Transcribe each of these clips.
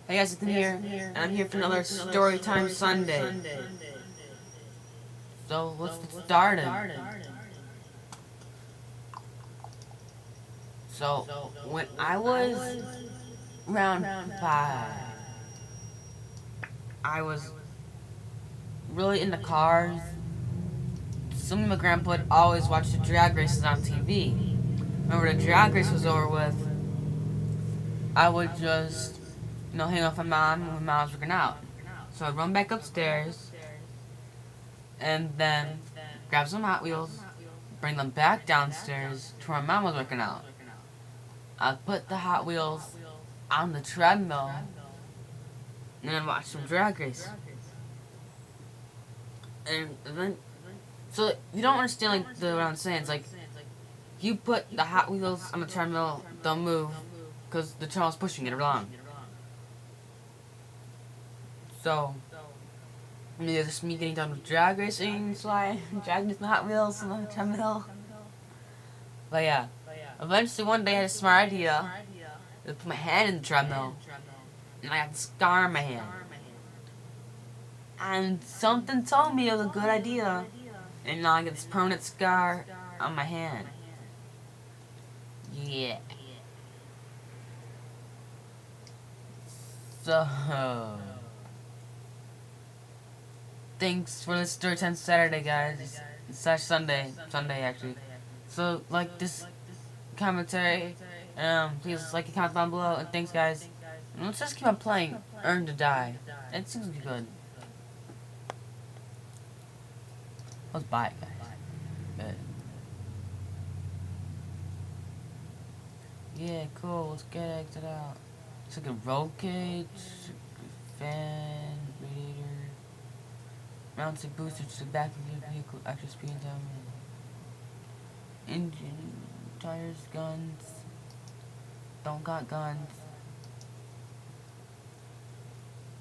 Hey guys, Ethan here, and I'm here for another Storytime Sunday. So let's get started. So when I was around 5, I was really into cars. Some of my grandpa would always watch the drag races on TV. Whenever the drag race was over with, I would just, hang out with my mom when my mom was working out. So I'd run back upstairs and then grab some Hot Wheels, bring them back downstairs to where my mom was working out. I'd put the Hot Wheels on the treadmill and then watch some drag race. And then, so you don't understand what I'm saying. It's like you put the Hot Wheels on the treadmill, they'll move because the treadmill's pushing it along. So, it's just me getting done with drag racing, so I dragged the Hot Wheels on the treadmill. But yeah, eventually one day I had a smart idea. I put my hand in the treadmill, and I had a scar on my hand. And something told me it was a good idea, and now I get this permanent scar on my hand. Yeah. So, thanks for this Storytime Saturday, guys. Slash Sunday. Sunday, actually. So, like this commentary. Please like and comment down below. And thanks, guys. And let's just keep on playing Earn to Die. It seems to be good. Let's buy it, guys. Good. Yeah, cool. Let's get exit out. It's like a roll cage, fan, radiator, mounted booster to the back of your vehicle, extra speed and time. Engine, tires, guns. Don't got guns.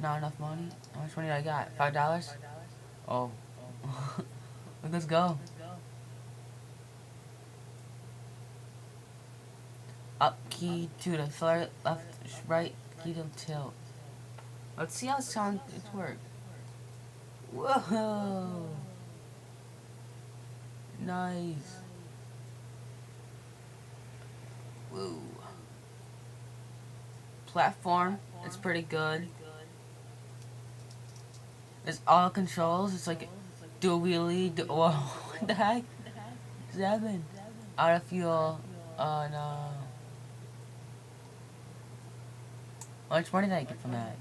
Not enough money. How much money did I got? $5? Oh. Let's go. Up key to the far left, right key to tilt. Let's see how it's work. Whoa. Nice. Woo. Platform. It's pretty good. It's all controls. It's like do a wheelie. Whoa. What the heck? What's happening? Out of fuel. Oh no. How much money did I get from that?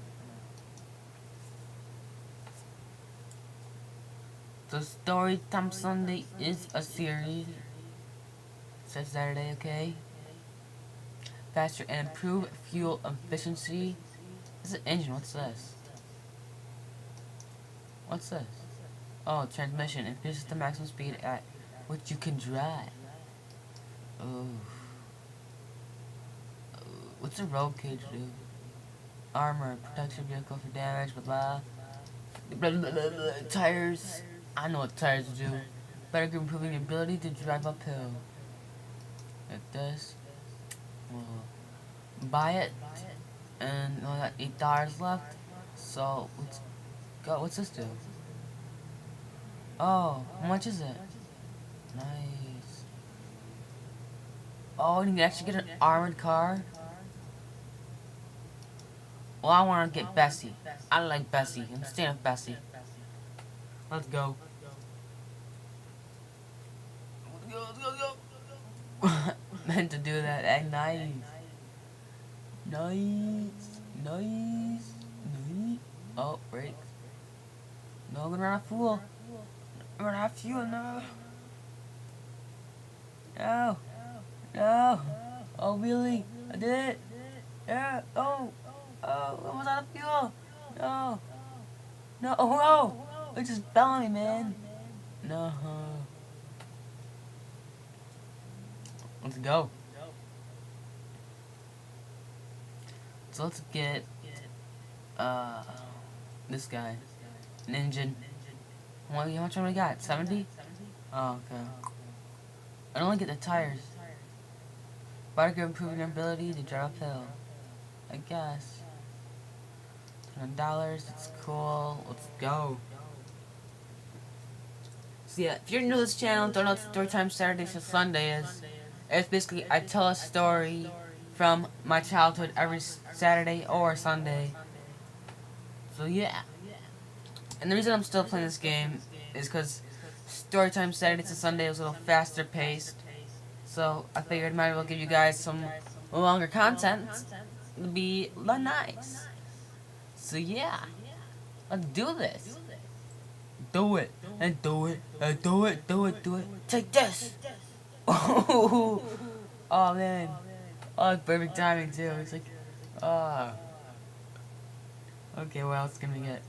So Storytime Sunday is a series. Says Saturday, okay? Faster and improve fuel efficiency. This is an engine. What's this? What's this? Oh, transmission. Increases the maximum speed at which you can drive. Oh. What's a roll cage do? Armor. Protects your vehicle from damage, blah blah. Tires. I know what tires do. Better grip improving your ability to drive uphill. Like this. We'll buy it. And we only got $8 left. So let's go. What's this do? Oh, how much is it? Nice. Oh, you can actually get an armored car? Well, I want to get Bessie. I like Bessie. I'm staying with Bessie. Let's go. Let's go. Meant to do that. Hey, nice. Nice. Oh, brakes. No, I'm gonna run out of fuel. I'm gonna have fuel, no. No. Oh, really? I did it. Yeah. Oh, I was out of fuel. No. Oh, no. It just fell on me, man. No. Let's go. So let's get, this guy. An engine. How much money we got? 70? Oh, okay. I only get the tires. Better improving their ability to drive uphill. I guess. $10. It's cool. Let's go. So yeah, if you're new to this channel, don't know what Storytime Saturdays to Sunday is. It's basically I tell a story from my childhood every Saturday or Sunday. So yeah. And the reason I'm still playing this game is because Storytime Saturday to Sunday was a little faster paced. So I figured I might as well give you guys some longer content. It'd be nice. So yeah, let's do this. Do it, and do it, and do it, do it, do it. Take this! Oh, oh man. Oh, it's perfect timing too. It's like, ah. Okay, what else can we get?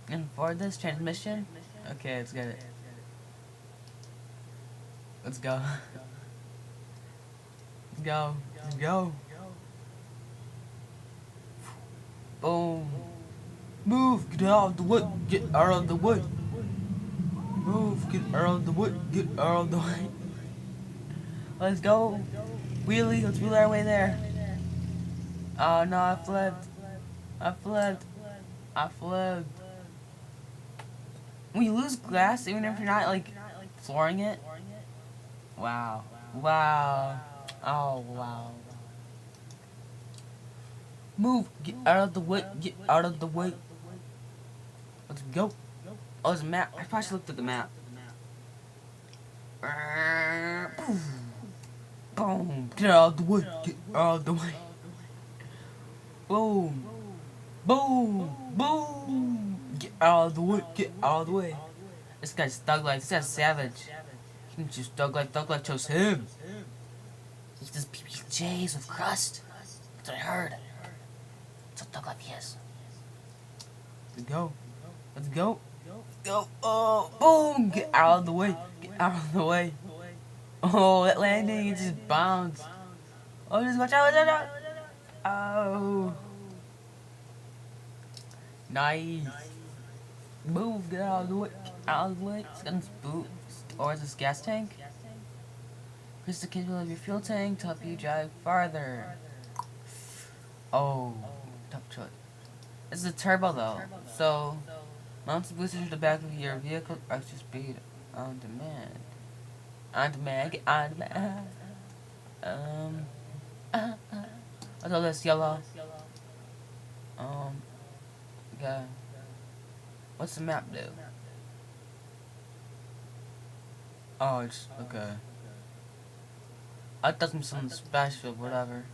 And for this transmission? Okay, let's get it. Let's go. Let's go. Let's go. Boom. Move, get out of the wood, get out of the wood. Move, get out of the wood, get out of the way. Let's go. Wheelie, let's wheel our way there. Oh no, I flipped. I flipped. I flipped. When you lose glass, even if you're not like flooring it. Wow. Wow. Oh wow. Move, get out of the way, get out of the way. Let's go. Oh, there's a map. I probably should look at the map. Boom. Get out of the way. Get out of the way. Boom. Boom. Boom. Get out of the way. Get out of the way. This guy's thug life. This guy's savage. He can choose thug life. Thug life chose him. He does PBJs with crust. That's what I heard. That's what thug life is. Let's go. Let's go. Go. Oh. Boom. Get out of the way. Get out of the way. Oh, that landing, it just bounced. Oh, just watch out, watch out. Oh. Nice. Move, get out of the way. Get out of the way. It's gonna boot. Or is this gas tank? Increase the capability of your fuel tank to help you drive farther. Oh, tough choice. This is a turbo though, so mount the booster to the back of your vehicle extra speed on demand. On demand, get on demand. What's all this, yolo? Okay. What's the map do? Oh, it's, okay. I thought it was something special, whatever.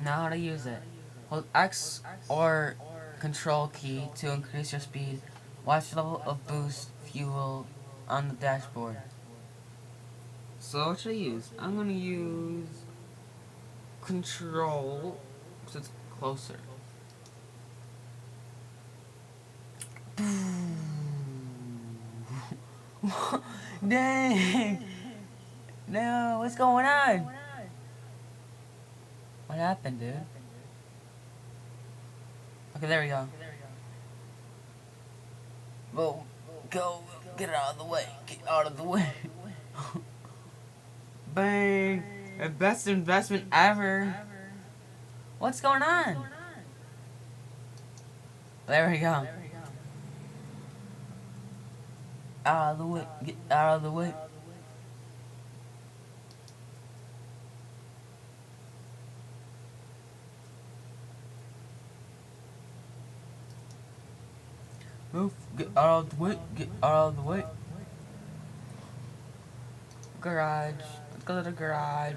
Now how to use it. Hold X or Control key to increase your speed. Watch the level of boost fuel on the dashboard. So what should I use? I'm gonna use Control because it's closer. Dang! No, what's going on? What happened, dude? Okay, there we go. Whoa, go, get out of the way, get out of the way. Bang! The best investment ever. What's going on? There we go. Out of the way, get out of the way. Move, get out of the way, get out of the way. Garage, let's go to the garage.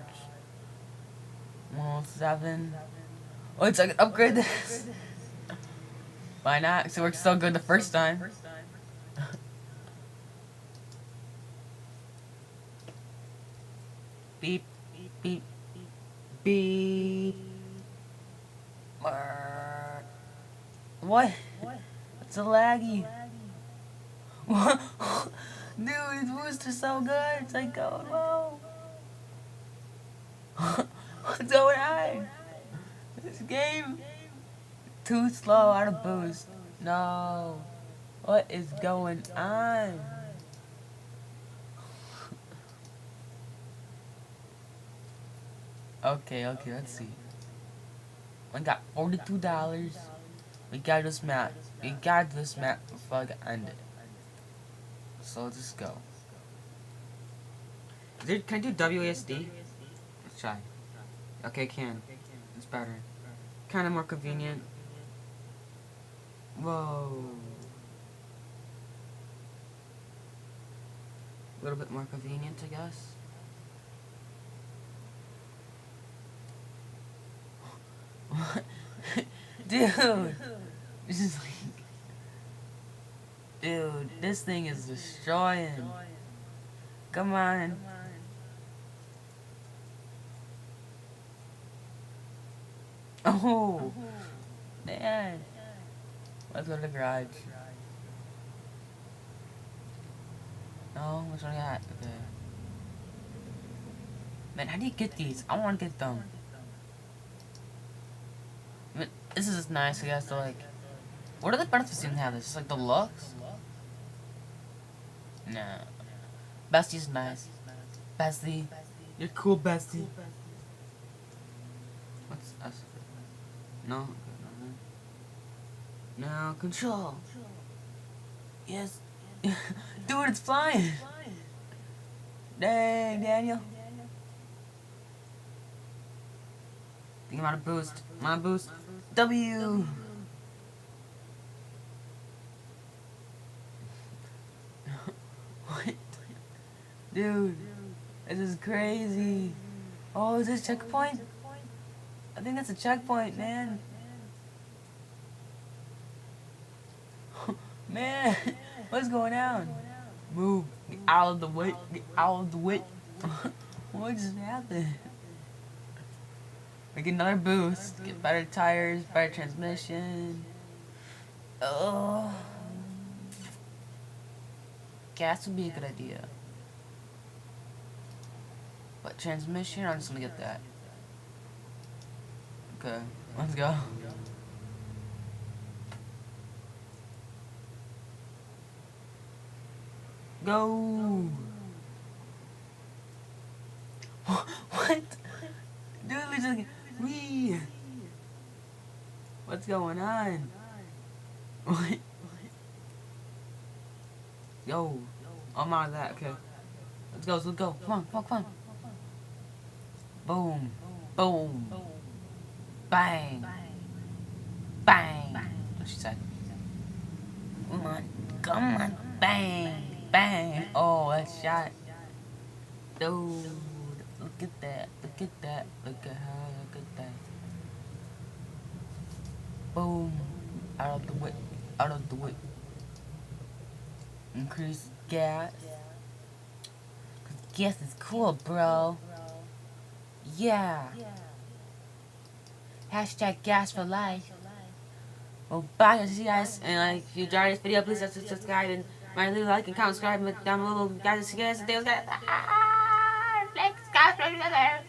107. Oh, it's like upgrade this. Why not? So it worked so good the first time. Beep, beep, beep. What? It's a laggy. Dude, his booster's so good. It's like going low. What's going on? This game too slow out of boost. No. What is going on? Okay, let's see. We got $42. We got this map. We got this map before I end it. So let's just go. Can I do WASD? Let's try. Okay, can. It's better. Kind of more convenient. Whoa. A little bit more convenient, I guess. What? Dude. This is like... Dude, this thing is destroying. Come on. Oh. Man. Let's go to the garage. No, which one I got? Okay. Man, how do you get these? I want to get them. I mean, this is nice, I guess, to like... What are the benefits even have this? Just like the looks? Nah. Bestie's nice. Bestie. You're cool, bestie. What's us? No? No, control. Yes. Dude, it's flying. Dang, Daniel. Think I'm out of boost. I'm out of boost. W. What? Dude, this is crazy. Oh, is this checkpoint? I think that's a checkpoint, man. Man, what's going on? Move. Get out of the way. Get out of the way. What just happened? We get another boost. Get better tires, better transmission. Oh. Gas would be a good idea. But transmission, I'm just gonna get that. Okay, let's go. Go! What? Dude, we just... Wee! What's going on? What? Yo! I'm out of that, okay. Let's go. Come on. Boom. Boom. Bang. Bang. What she said. Come on. Bang. Oh, that shot. Dude. Look at that. Look at that. Boom. Out of the way. Increase gas. Gas is cool, bro. Yeah. Hashtag gas for life. Well, bye. I'll see you guys. And like, if you enjoyed this video, please subscribe and leave a like and comment, subscribe down below. Guys, see you guys. Let's go.